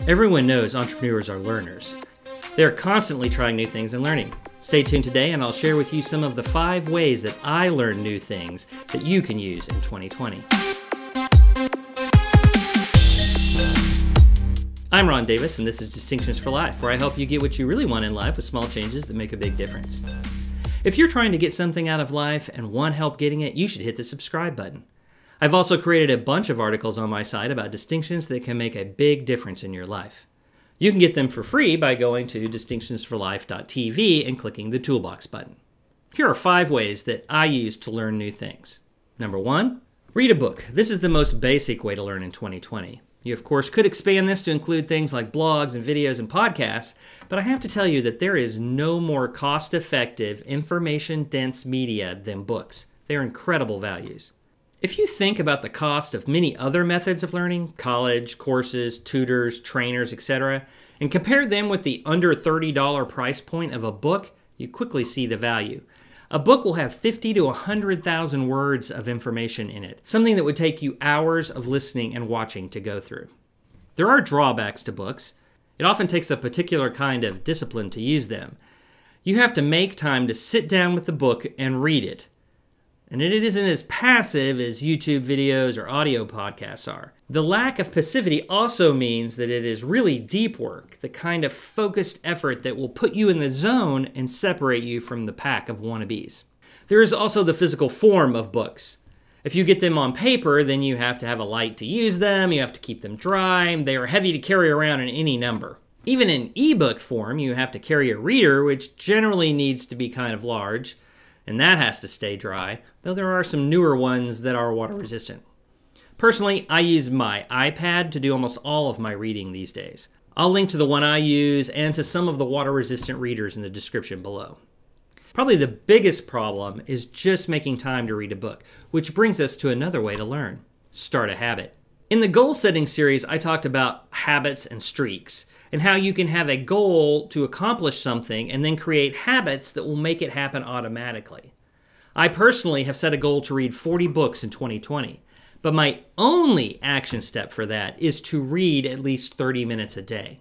Everyone knows entrepreneurs are learners. They're constantly trying new things and learning. Stay tuned today and I'll share with you some of the 5 ways that I learn new things that you can use in 2020. I'm Ron Davis and this is Distinctions for Life, where I help you get what you really want in life with small changes that make a big difference. If you're trying to get something out of life and want help getting it, you should hit the subscribe button. I've also created a bunch of articles on my site about distinctions that can make a big difference in your life. You can get them for free by going to distinctionsforlife.tv and clicking the toolbox button. Here are 5 ways that I use to learn new things. Number 1, read a book. This is the most basic way to learn in 2020. You, of course, could expand this to include things like blogs and videos and podcasts, but I have to tell you that there is no more cost-effective, information-dense media than books. They're incredible values. If you think about the cost of many other methods of learning, college, courses, tutors, trainers, etc., and compare them with the under $30 price point of a book, you quickly see the value. A book will have 50 to 100,000 words of information in it, something that would take you hours of listening and watching to go through. There are drawbacks to books. It often takes a particular kind of discipline to use them. You have to make time to sit down with the book and read it. And it isn't as passive as YouTube videos or audio podcasts are. The lack of passivity also means that it is really deep work, the kind of focused effort that will put you in the zone and separate you from the pack of wannabes. There is also the physical form of books. If you get them on paper, then you have to have a light to use them, you have to keep them dry, they are heavy to carry around in any number. Even in ebook form, you have to carry a reader, which generally needs to be kind of large, and that has to stay dry, though there are some newer ones that are water resistant. Personally, I use my iPad to do almost all of my reading these days. I'll link to the one I use and to some of the water resistant readers in the description below. Probably the biggest problem is just making time to read a book, which brings us to another way to learn. Start a habit. In the goal setting series, I talked about habits and streaks, and how you can have a goal to accomplish something and then create habits that will make it happen automatically. I personally have set a goal to read 40 books in 2020, but my only action step for that is to read at least 30 minutes a day.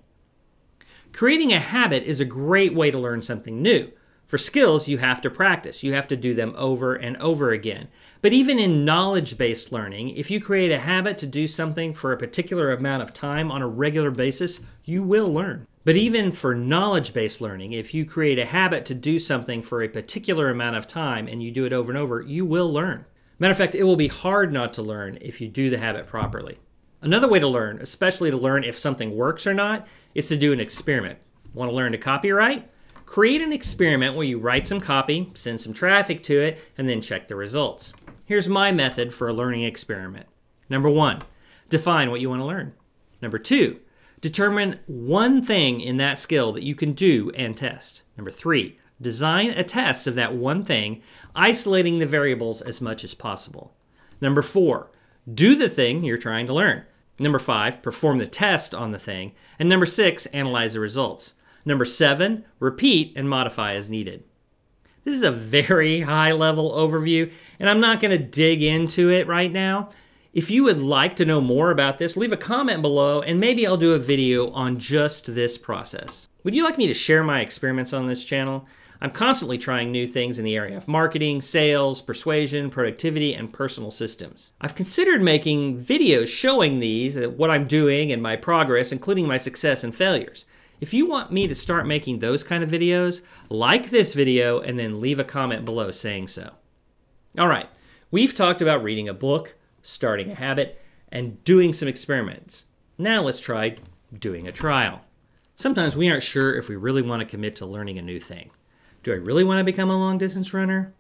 Creating a habit is a great way to learn something new. For skills, you have to practice. You have to do them over and over again. But even in knowledge-based learning, if you create a habit to do something for a particular amount of time on a regular basis, you will learn. But even for knowledge-based learning, if you create a habit to do something for a particular amount of time and you do it over and over, you will learn. Matter of fact, it will be hard not to learn if you do the habit properly. Another way to learn, especially to learn if something works or not, is to do an experiment. Want to learn to copyright? Create an experiment where you write some copy, send some traffic to it, and then check the results. Here's my method for a learning experiment. Number 1, define what you want to learn. Number 2, determine one thing in that skill that you can do and test. Number 3, design a test of that one thing, isolating the variables as much as possible. Number 4, do the thing you're trying to learn. Number 5, perform the test on the thing. And number 6, analyze the results. Number 7, repeat and modify as needed. This is a very high-level overview, and I'm not going to dig into it right now. If you would like to know more about this, leave a comment below, and maybe I'll do a video on just this process. Would you like me to share my experiments on this channel? I'm constantly trying new things in the area of marketing, sales, persuasion, productivity, and personal systems. I've considered making videos showing these, what I'm doing and my progress, including my success and failures. If you want me to start making those kind of videos, like this video and then leave a comment below saying so. All right, we've talked about reading a book, starting a habit, and doing some experiments. Now let's try doing a trial. Sometimes we aren't sure if we really want to commit to learning a new thing. Do I really want to become a long-distance runner?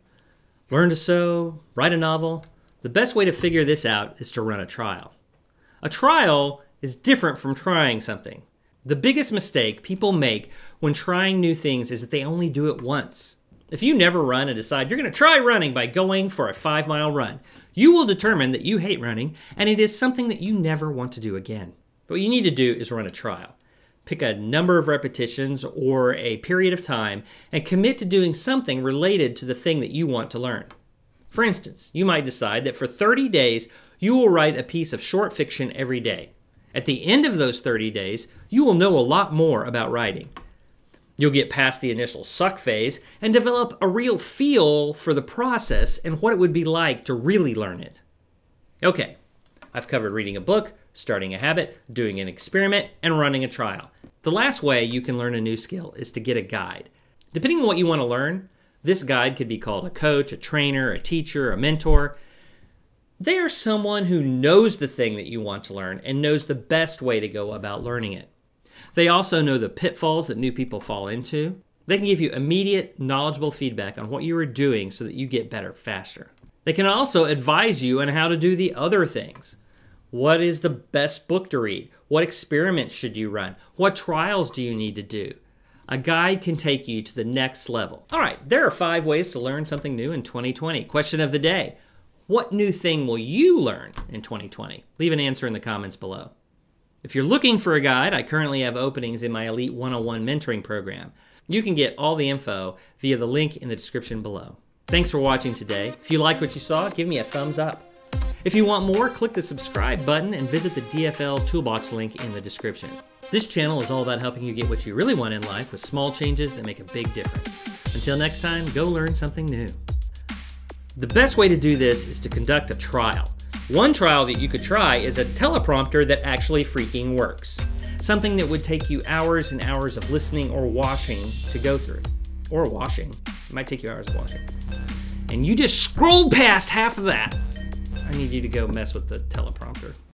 Learn to sew? Write a novel? The best way to figure this out is to run a trial. A trial is different from trying something. The biggest mistake people make when trying new things is that they only do it once. If you never run and decide you're going to try running by going for a 5-mile run, you will determine that you hate running and it is something that you never want to do again. What you need to do is run a trial. Pick a number of repetitions or a period of time and commit to doing something related to the thing that you want to learn. For instance, you might decide that for 30 days you will write a piece of short fiction every day. At the end of those 30 days, you will know a lot more about writing. You'll get past the initial suck phase and develop a real feel for the process and what it would be like to really learn it. Okay, I've covered reading a book, starting a habit, doing an experiment, and running a trial. The last way you can learn a new skill is to get a guide. Depending on what you want to learn, this guide could be called a coach, a trainer, a teacher, a mentor. They are someone who knows the thing that you want to learn and knows the best way to go about learning it. They also know the pitfalls that new people fall into. They can give you immediate, knowledgeable feedback on what you are doing so that you get better faster. They can also advise you on how to do the other things. What is the best book to read? What experiments should you run? What trials do you need to do? A guide can take you to the next level. All right, there are 5 ways to learn something new in 2020. Question of the day: what new thing will you learn in 2020? Leave an answer in the comments below. If you're looking for a guide, I currently have openings in my Elite 101 mentoring program. You can get all the info via the link in the description below. Thanks for watching today. If you like what you saw, give me a thumbs up. If you want more, click the subscribe button and visit the DFL Toolbox link in the description. This channel is all about helping you get what you really want in life with small changes that make a big difference. Until next time, go learn something new. The best way to do this is to conduct a trial. One trial that you could try is a teleprompter that actually freaking works. Something that would take you hours and hours of listening or washing to go through. Or washing. It might take you hours of washing. And you just scrolled past half of that. I need you to go mess with the teleprompter.